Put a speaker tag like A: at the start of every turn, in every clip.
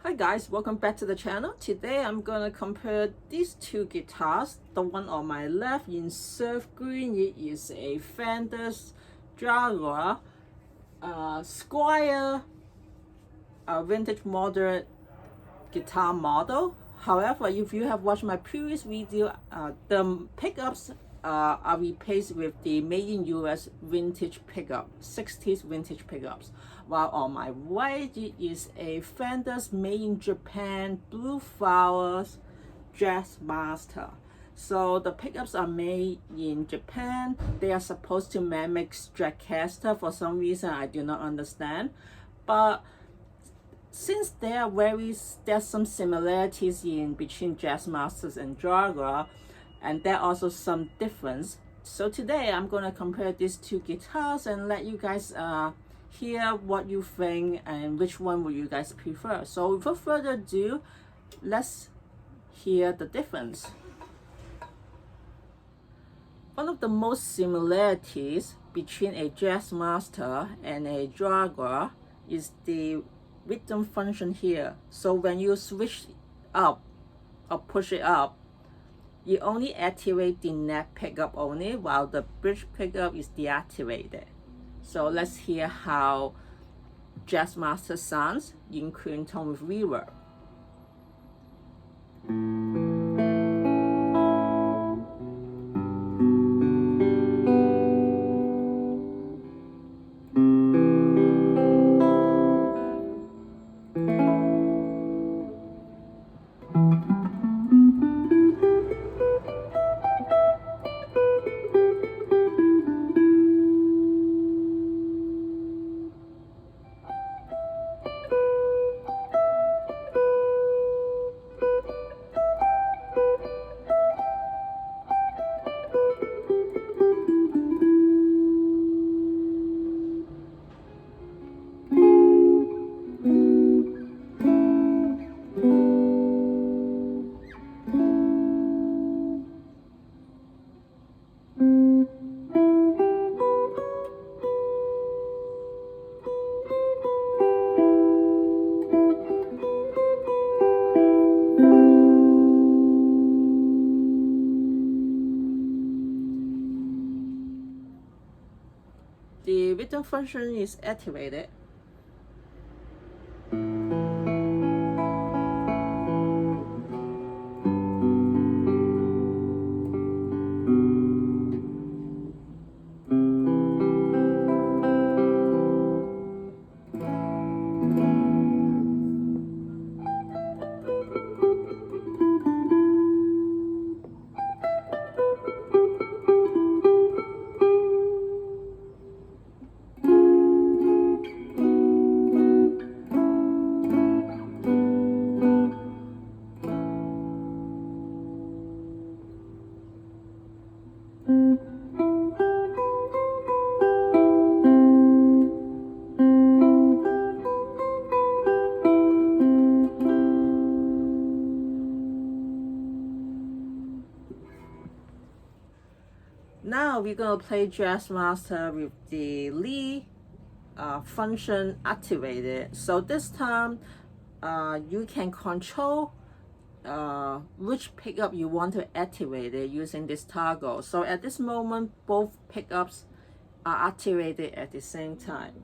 A: Hi guys, welcome back to the channel. Today I'm gonna compare these two guitars. The one on my left in surf green, it is a Fender's Jaguar Squire vintage modern guitar model. However, if you have watched my previous video, the pickups are replaced with the made in US vintage pickup, 60s vintage pickups. While on my right it is a Fender's made in Japan Blue Flowers Jazzmaster. So the pickups are made in Japan. They are supposed to mimic Stratocaster for some reason I do not understand. But since there's some similarities in between Jazzmasters and Jaguar, and there are also some difference. So today I'm gonna compare these two guitars and let you guys hear what you think and which one would you guys prefer. So without further ado, let's hear the difference. One of the most similarities between a Jazzmaster and a Jaguar is the rhythm function here. So when you switch up or push it up, you only activate the neck pickup only, while the bridge pickup is deactivated. So let's hear how Jazzmaster sounds in clean tone with reverb. The rhythm function is activated. Now we're gonna play Jazzmaster with the lead function activated. So this time you can control which pickup you want to activate it using this toggle. So at this moment both pickups are activated at the same time.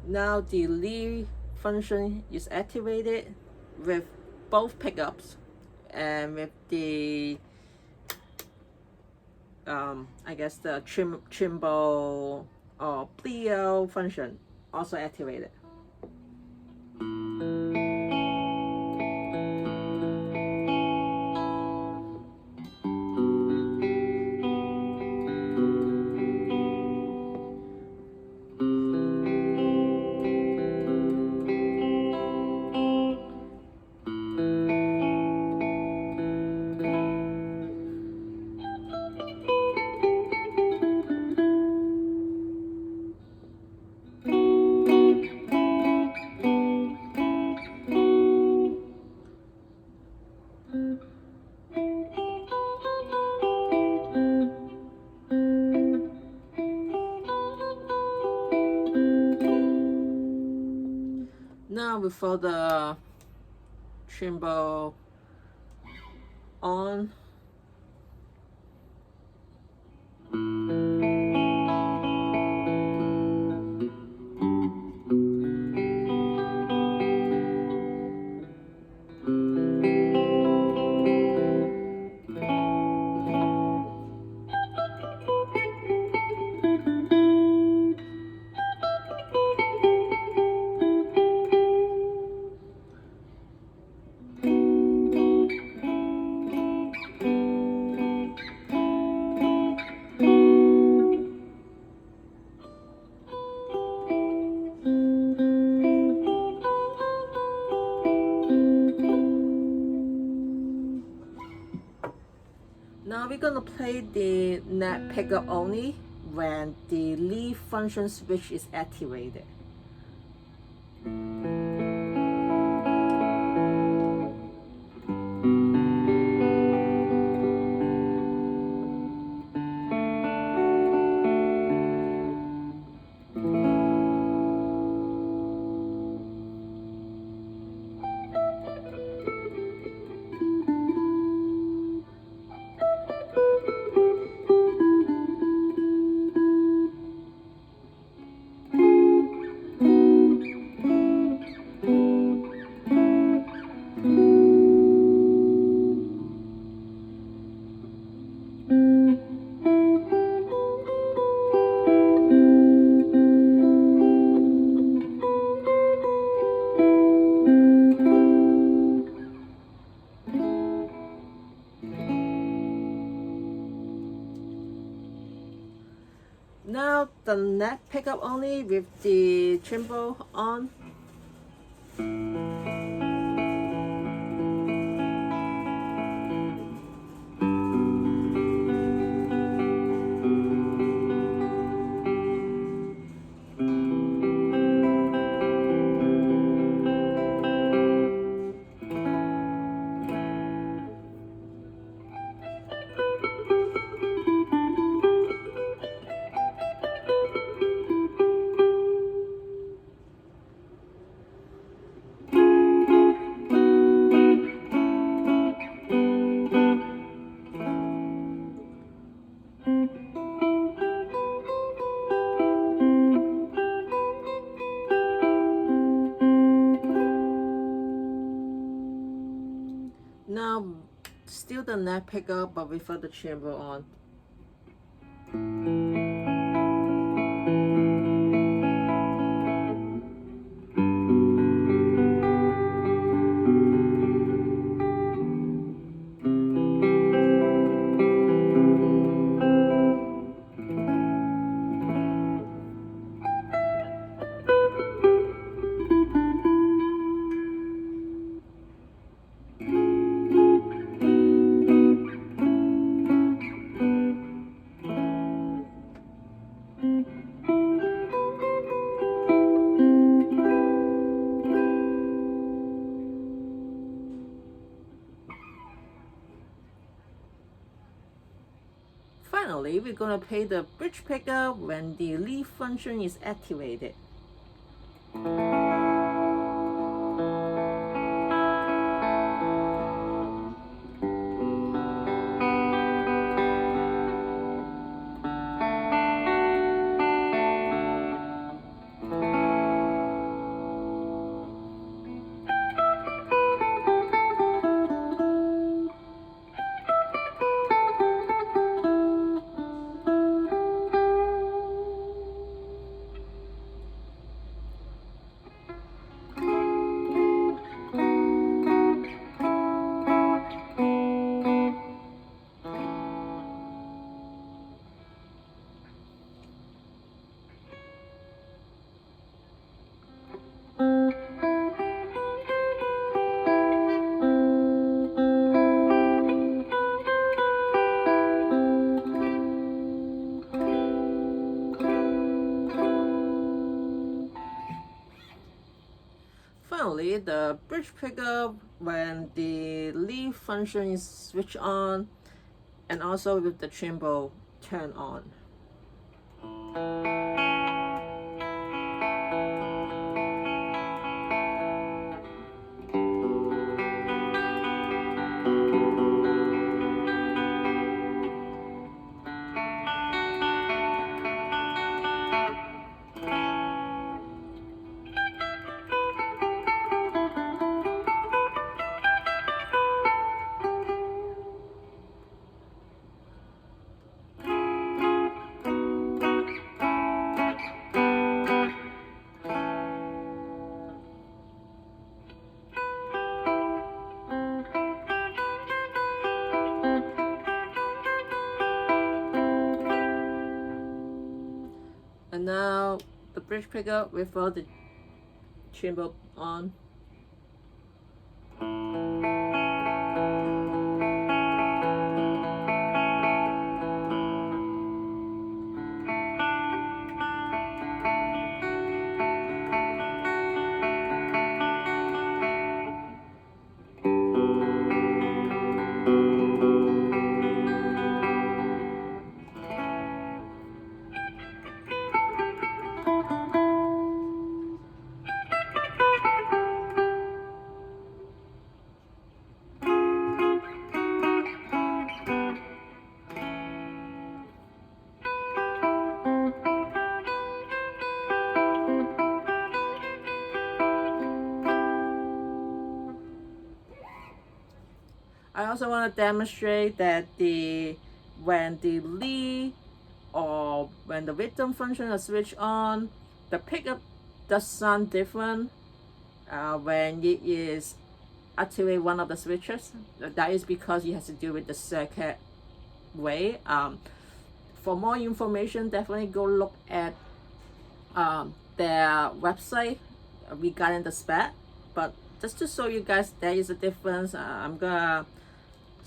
A: Now the lead function is activated with both pickups and with the I guess the tremble or pleo function also activated. Now before the tremble on, now we're gonna play the neck pickup only when the lead function switch is activated. Now the neck pickup only with the tremble on. Now still the neck pickup but without the tremble on. Finally, we're going to play the bridge pickup when the lead function is activated. finally, the bridge pickup when the lead function is switched on, and also with the cymbal turned on. And now the bridge pickup without the cymbal on. I also want to demonstrate that when the lead or when the rhythm function is switched on, the pickup does sound different when it is activate one of the switches. That is because it has to do with the circuit way. For more information, definitely go look at their website regarding the spec. But just to show you guys there is a difference, I'm gonna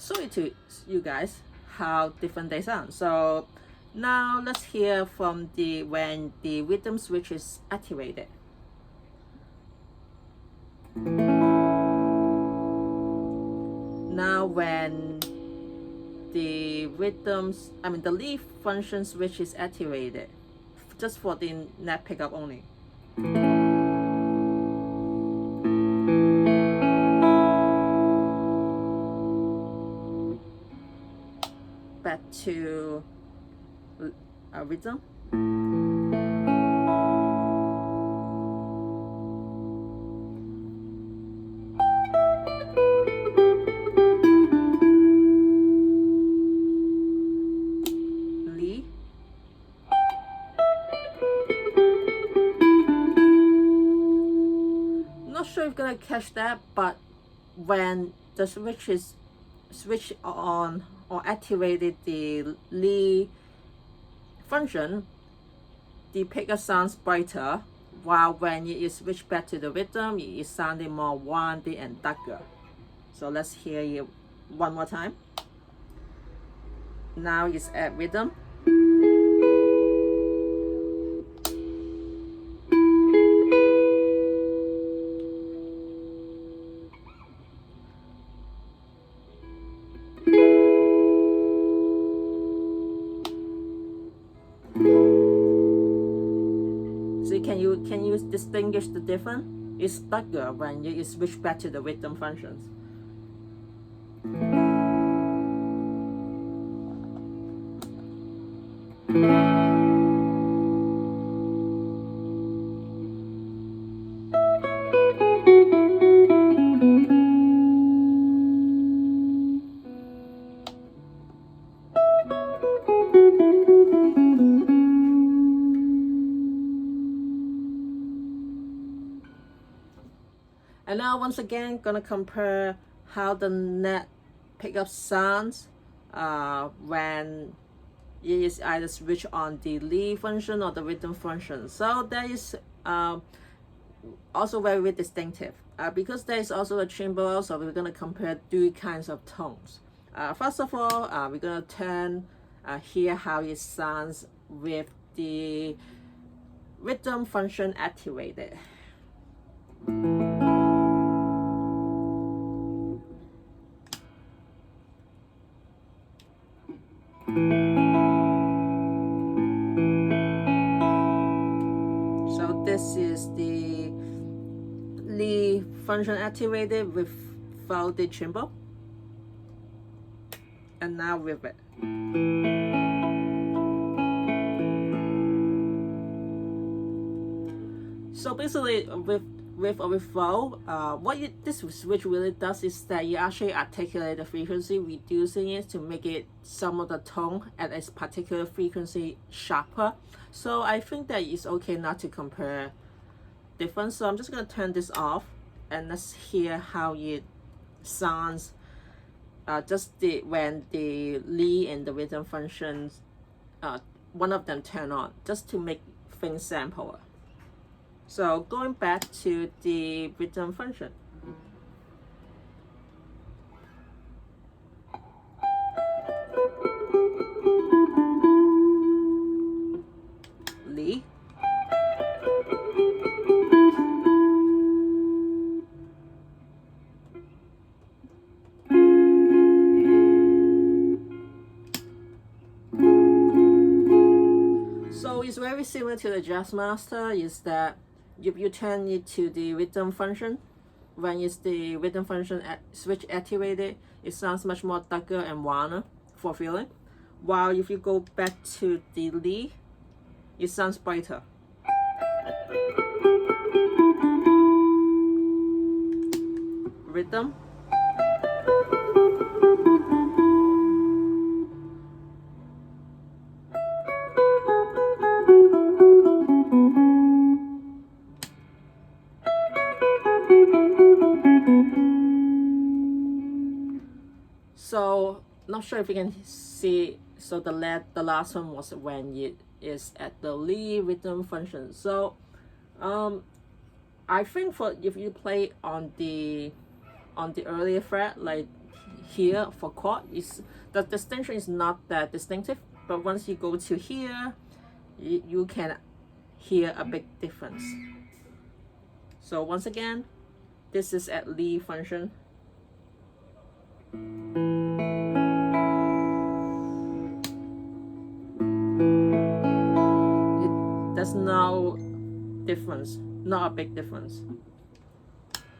A: show it to you guys how different they sound. So now let's hear from when the rhythm switch is activated. Now when the the lead function switch is activated, just for the net pickup only. Back to rhythm. Lee. Not sure if you're gonna catch that, but when the switch is switched on or activated the lead function, the pickup sounds brighter, while when it is switched back to the rhythm, it is sounding more windy and darker. So let's hear it one more time. Now it's at rhythm. So can you distinguish the difference? It's darker when you switch back to the rhythm functions. And now once again, gonna compare how the net pickup sounds when it is either switch on the lead function or the rhythm function. So that is also very distinctive because there is also a cymbal. So we're gonna compare three kinds of tones. First of all, we're gonna hear how it sounds with the rhythm function activated. is the Lee function activated without the tremble, and now with it. So basically, with or without, what this switch really does is that you actually articulate the frequency, reducing it to make it some of the tone at a particular frequency sharper. So I think that it's okay not to compare difference. So I'm just gonna turn this off and let's hear how it sounds. When the Lee and the rhythm functions, one of them turn on, just to make things simpler. So going back to the rhythm function. Lee. So it's very similar to the Jazzmaster, is that if you turn it to the rhythm function, when it's the rhythm function switch activated, it sounds much more darker and warmer for feeling. While if you go back to the Lee, it sounds brighter. Rhythm. So not sure if you can see. So the last one was when it is at the Lee rhythm function. So I think for if you play on the earlier fret, like here for chord, is the distinction is not that distinctive. But once you go to here, you can hear a big difference. So once again, this is at Lee function. There's no difference, not a big difference.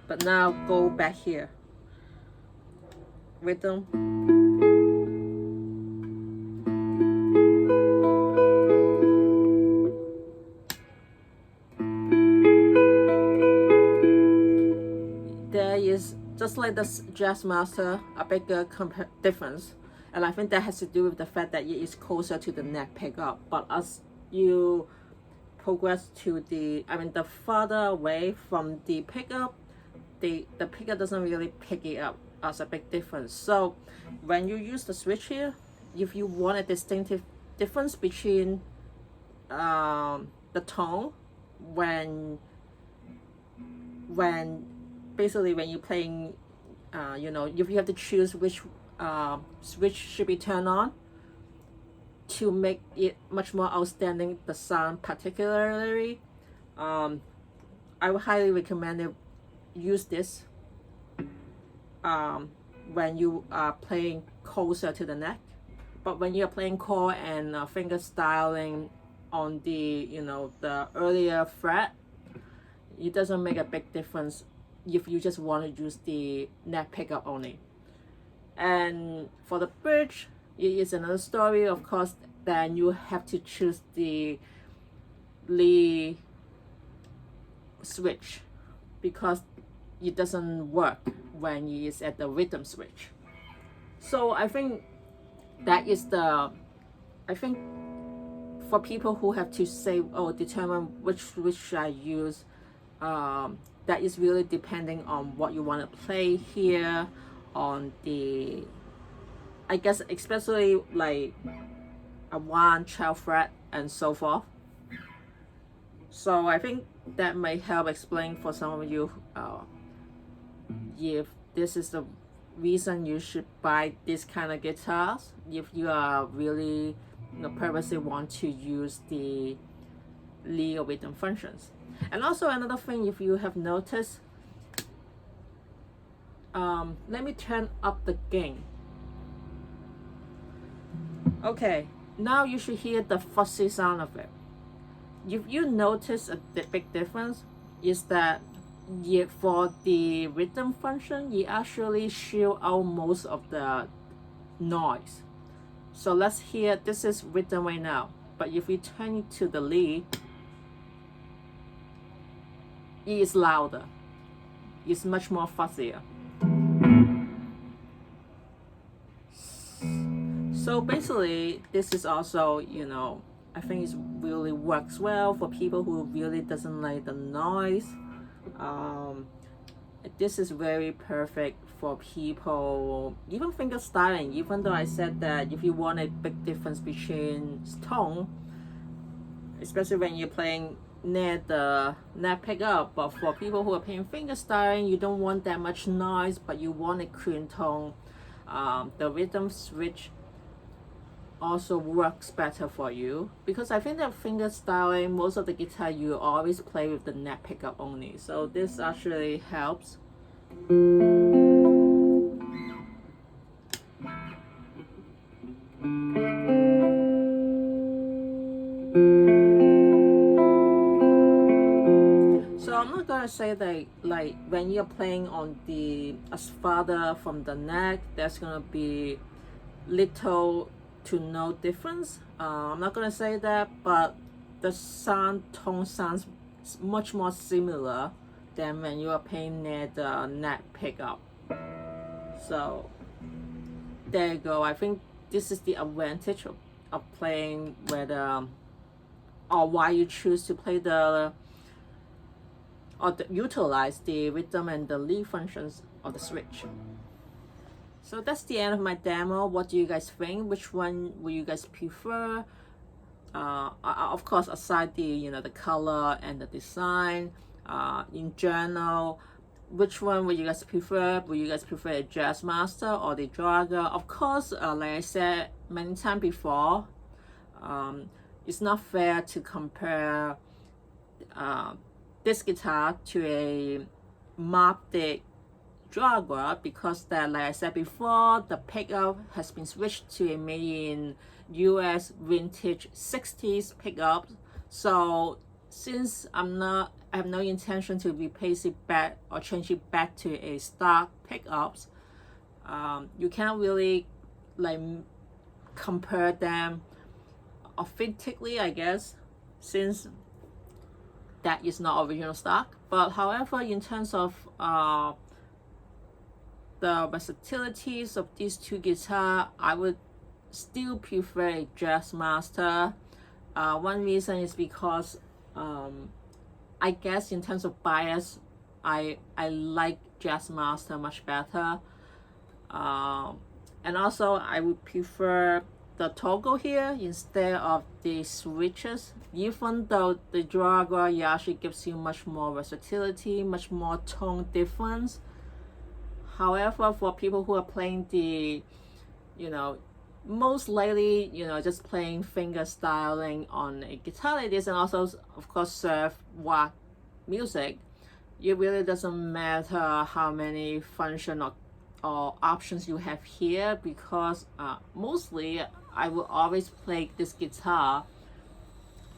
A: But now go back here. Rhythm. There is, just like the Jazzmaster, a bigger difference. And I think that has to do with the fact that it is closer to the neck pickup. But as you progress to the farther away from the pickup, the pickup doesn't really pick it up as a big difference. So when you use the switch here, if you want a distinctive difference between the tone when basically when you're playing, if you have to choose which switch should be turned on to make it much more outstanding, the sound particularly, I would highly recommend it. Use this when you are playing closer to the neck. But when you're playing chord and finger styling on the the earlier fret, it doesn't make a big difference if you just want to use the neck pickup only. And for the bridge, it is another story. Of course, then you have to choose the Lee switch because it doesn't work when it is at the rhythm switch. So I think that is for people who have to say, determine which switch should I use, that is really depending on what you want to play here on the, I guess, especially like a 1, 12 fret and so forth. So I think that may help explain for some of you if this is the reason you should buy this kind of guitars, if you are really purposely want to use the Lee or rhythm functions. And also another thing, if you have noticed, let me turn up the gain. Okay, now you should hear the fuzzy sound of it. If you notice a big difference, is that for the rhythm function, you actually shield out most of the noise. So let's hear, this is rhythm right now, but if we turn it to the lead, it is louder. It's much more fuzzier. So basically, this is also, you know, I think it really works well for people who really doesn't like the noise. This is very perfect for people, even finger styling, even though I said that if you want a big difference between tone, especially when you're playing near the neck pickup, but for people who are playing finger styling, you don't want that much noise, but you want a clean tone. The rhythm switch also works better for you, because I think that finger styling, most of the guitar you always play with the neck pickup only, so this actually helps. So I'm not gonna say that like when you're playing on the as farther from the neck, there's gonna be little to no difference. I'm not gonna say that, but the tone sounds much more similar than when you are playing near the neck pickup. So there you go. I think this is the advantage of playing with or why you choose to play utilize the rhythm and the lead functions of the switch. So that's the end of my demo. What do you guys think? Which one will you guys prefer? Of course, aside the the color and the design, in general, which one would you guys prefer? Would you guys prefer a Jazzmaster or the Jaguar? Of course, like I said many times before, it's not fair to compare this guitar to a modded Jaguar, because that, like I said before, the pickup has been switched to a made in US vintage 60s pickup. So since I have no intention to replace it back or change it back to a stock pickups, you can't really like compare them authentically, I guess, since that is not original stock. But however, in terms of the versatilities of these two guitars, I would still prefer a Jazzmaster. One reason is because I guess in terms of bias, I like Jazzmaster much better. And also I would prefer the toggle here instead of the switches, even though the Jaguar actually gives you much more versatility, much more tone difference. However, for people who are playing the, most likely, just playing finger styling on a guitar like this, and also, of course, surf rock music, it really doesn't matter how many function or options you have here, because mostly I will always play this guitar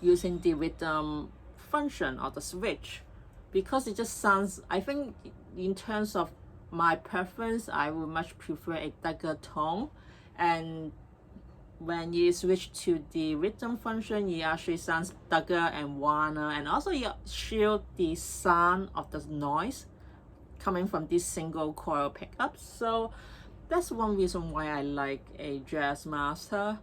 A: using the rhythm function or the switch, because it just sounds, I think in terms of my preference, I would much prefer a darker tone, and when you switch to the rhythm function, it actually sounds darker and warmer, and also you shield the sound of the noise coming from this single coil pickups. So that's one reason why I like a Jazzmaster.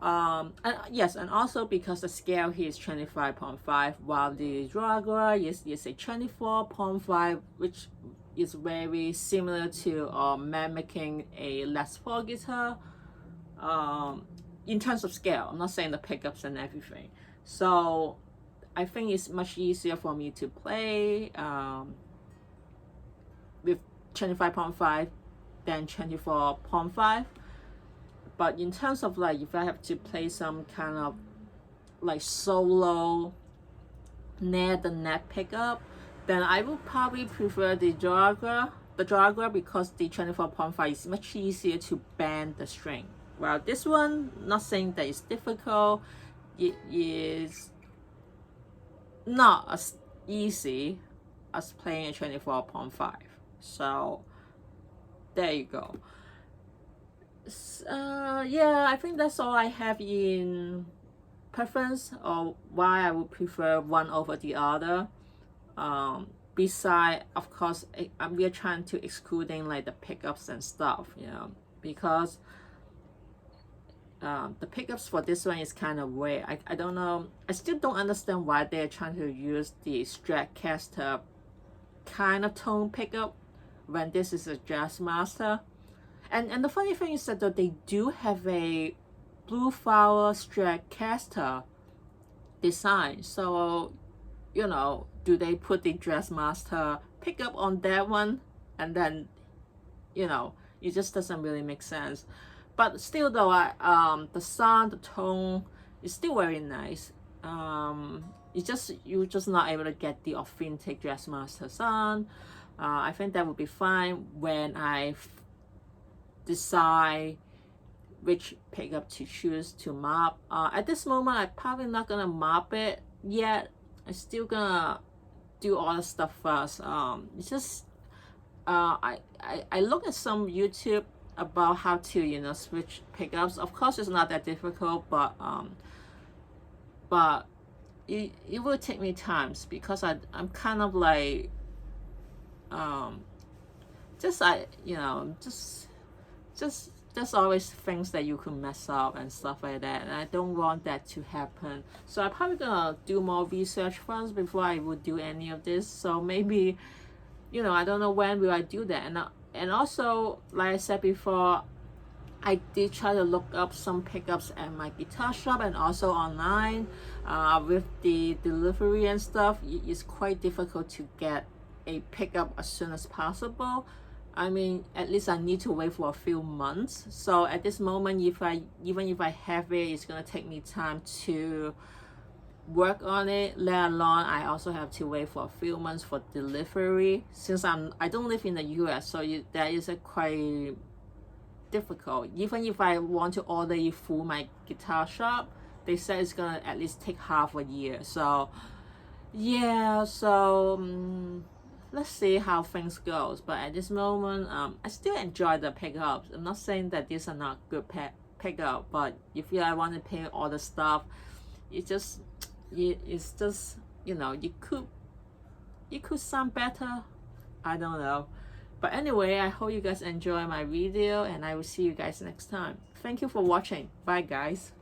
A: And yes, and also because the scale here is 25.5, while the Jaguar is a 24.5, which is very similar to mimicking a Les Paul guitar. In terms of scale, I'm not saying the pickups and everything. So I think it's much easier for me to play with 25.5 than 24.5. But in terms of like, if I have to play some kind of like solo near the neck pickup, then I would probably prefer the Jaguar. Because the 24.5 is much easier to bend the string. Well, this one, not saying that it's difficult, it is not as easy as playing a 24.5. So there you go. Yeah, I think that's all I have in preference or why I would prefer one over the other. Beside, of course, we are trying to excluding like the pickups and stuff, you know, because the pickups for this one is kind of weird. I don't know. I still don't understand why they're trying to use the Stratocaster kind of tone pickup when this is a Jazzmaster. And the funny thing is that they do have a blue flower Stratocaster design. So, you know, do they put the Jazzmaster pickup on that one? And then, you know, it just doesn't really make sense. But still though, the sound, the tone is still very nice. You're just not able to get the authentic Jazzmaster sound. I think that would be fine when I decide which pickup to choose to mop. At this moment, I'm probably not gonna mop it yet. I'm still gonna do all the stuff first. It's just I look at some YouTube about how to, you know, switch pickups. Of course, it's not that difficult, but it will take me times because I'm kind of like you know, there's always things that you could mess up and stuff like that, and I don't want that to happen. So I'm probably gonna do more research first before I would do any of this. So maybe, you know, I don't know when will I do that. And also, like I said before, I did try to look up some pickups at my guitar shop and also online. With the delivery and stuff, it's quite difficult to get a pickup as soon as possible. I mean, at least I need to wait for a few months. So at this moment, even if I have it, it's gonna take me time to work on it. Let alone I also have to wait for a few months for delivery. Since I don't live in the US, so that is a quite difficult. Even if I want to order it through my guitar shop, they said it's gonna at least take half a year. So yeah, so let's see how things goes. But at this moment, I still enjoy the pickups. I'm not saying that these are not good pickup, but if I want to pay all the stuff, it's just you know, you could sound better. I don't know. But anyway, I hope you guys enjoy my video, and I will see you guys next time. Thank you for watching. Bye guys.